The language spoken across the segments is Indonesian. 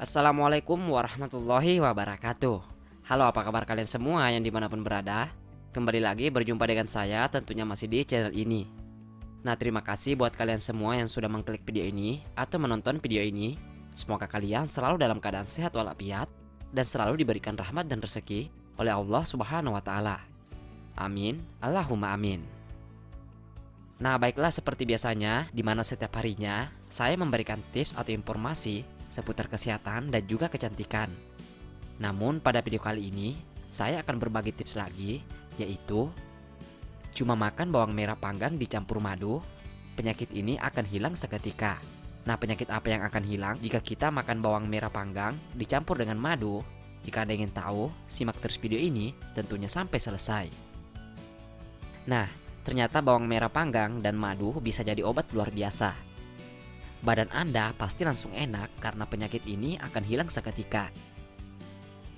Assalamualaikum warahmatullahi wabarakatuh. Halo, apa kabar kalian semua yang dimanapun berada? Kembali lagi berjumpa dengan saya, tentunya masih di channel ini. Nah, terima kasih buat kalian semua yang sudah mengklik video ini atau menonton video ini. Semoga kalian selalu dalam keadaan sehat walafiat dan selalu diberikan rahmat dan rezeki oleh Allah Subhanahu wa Ta'ala. Amin, Allahumma amin. Nah, baiklah, seperti biasanya, di mana setiap harinya saya memberikan tips atau informasi seputar kesehatan dan juga kecantikan. Namun pada video kali ini saya akan berbagi tips lagi, yaitu cuma makan bawang merah panggang dicampur madu, penyakit ini akan hilang seketika. Nah, penyakit apa yang akan hilang jika kita makan bawang merah panggang dicampur dengan madu? Jika Anda ingin tahu, simak terus video ini tentunya sampai selesai. Nah, ternyata bawang merah panggang dan madu bisa jadi obat luar biasa. Badan Anda pasti langsung enak karena penyakit ini akan hilang seketika.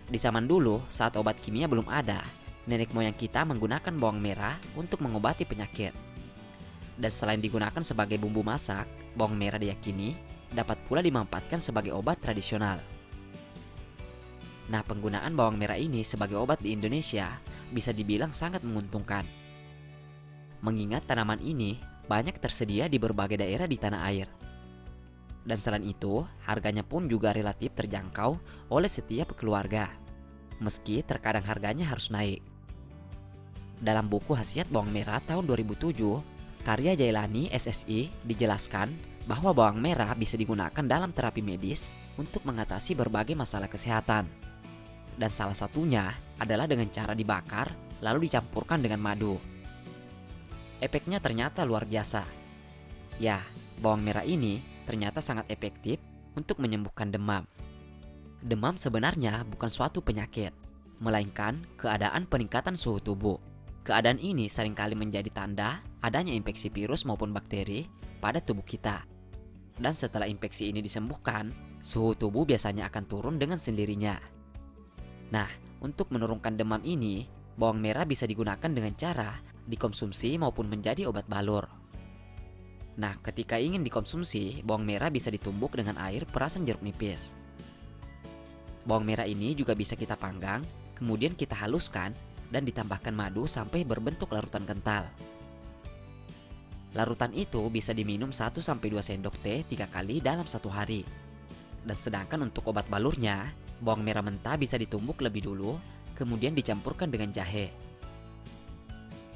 Di zaman dulu, saat obat kimia belum ada, nenek moyang kita menggunakan bawang merah untuk mengobati penyakit. Dan selain digunakan sebagai bumbu masak, bawang merah diyakini dapat pula dimanfaatkan sebagai obat tradisional. Nah, penggunaan bawang merah ini sebagai obat di Indonesia bisa dibilang sangat menguntungkan. Mengingat tanaman ini banyak tersedia di berbagai daerah di tanah air. Dan selain itu, harganya pun juga relatif terjangkau oleh setiap keluarga, meski terkadang harganya harus naik. Dalam buku Khasiat Bawang Merah tahun 2007, karya Jailani SSI dijelaskan bahwa bawang merah bisa digunakan dalam terapi medis untuk mengatasi berbagai masalah kesehatan. Dan salah satunya adalah dengan cara dibakar lalu dicampurkan dengan madu. Efeknya ternyata luar biasa. Ya, bawang merah ini ternyata sangat efektif untuk menyembuhkan demam. Demam sebenarnya bukan suatu penyakit, melainkan keadaan peningkatan suhu tubuh. Keadaan ini seringkali menjadi tanda adanya infeksi virus maupun bakteri pada tubuh kita. Dan setelah infeksi ini disembuhkan, suhu tubuh biasanya akan turun dengan sendirinya. Nah, untuk menurunkan demam ini, bawang merah bisa digunakan dengan cara dikonsumsi maupun menjadi obat balur. Nah, ketika ingin dikonsumsi, bawang merah bisa ditumbuk dengan air perasan jeruk nipis. Bawang merah ini juga bisa kita panggang, kemudian kita haluskan dan ditambahkan madu sampai berbentuk larutan kental. Larutan itu bisa diminum 1-2 sendok teh 3 kali dalam 1 hari. Dan sedangkan untuk obat balurnya, bawang merah mentah bisa ditumbuk lebih dulu, kemudian dicampurkan dengan jahe.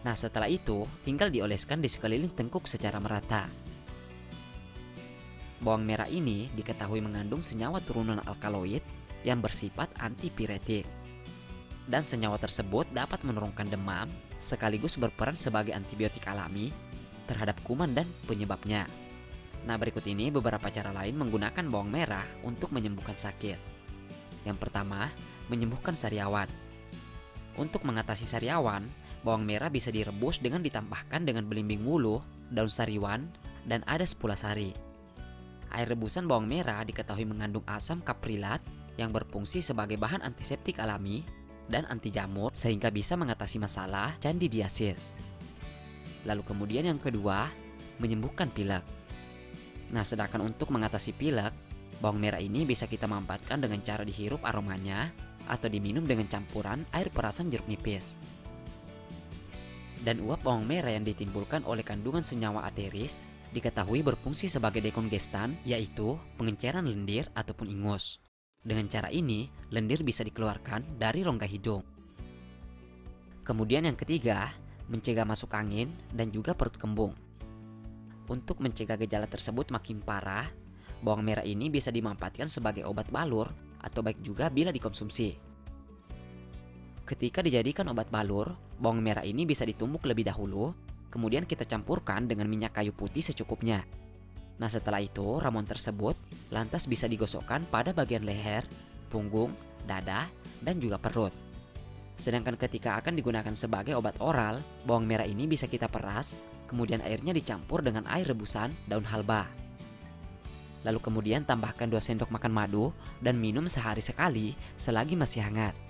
Nah, setelah itu tinggal dioleskan di sekeliling tengkuk secara merata. Bawang merah ini diketahui mengandung senyawa turunan alkaloid yang bersifat antipiretik. Dan senyawa tersebut dapat menurunkan demam sekaligus berperan sebagai antibiotik alami terhadap kuman dan penyebabnya. Nah, berikut ini beberapa cara lain menggunakan bawang merah untuk menyembuhkan sakit. Yang pertama, menyembuhkan sariawan. Untuk mengatasi sariawan, bawang merah bisa direbus dengan ditambahkan dengan belimbing wuluh, daun sariwan, dan adas pulasari. Air rebusan bawang merah diketahui mengandung asam kaprilat yang berfungsi sebagai bahan antiseptik alami dan anti jamur sehingga bisa mengatasi masalah candidiasis. Lalu kemudian yang kedua, menyembuhkan pilek. Nah, sedangkan untuk mengatasi pilek, bawang merah ini bisa kita manfaatkan dengan cara dihirup aromanya atau diminum dengan campuran air perasan jeruk nipis. Dan uap bawang merah yang ditimbulkan oleh kandungan senyawa ateris diketahui berfungsi sebagai dekongestan, yaitu pengenceran lendir ataupun ingus. Dengan cara ini, lendir bisa dikeluarkan dari rongga hidung. Kemudian yang ketiga, mencegah masuk angin dan juga perut kembung. Untuk mencegah gejala tersebut makin parah, bawang merah ini bisa dimanfaatkan sebagai obat balur atau baik juga bila dikonsumsi. Ketika dijadikan obat balur, bawang merah ini bisa ditumbuk lebih dahulu, kemudian kita campurkan dengan minyak kayu putih secukupnya. Nah, setelah itu ramuan tersebut lantas bisa digosokkan pada bagian leher, punggung, dada, dan juga perut. Sedangkan ketika akan digunakan sebagai obat oral, bawang merah ini bisa kita peras, kemudian airnya dicampur dengan air rebusan daun halba. Lalu kemudian tambahkan 2 sendok makan madu dan minum sehari sekali selagi masih hangat.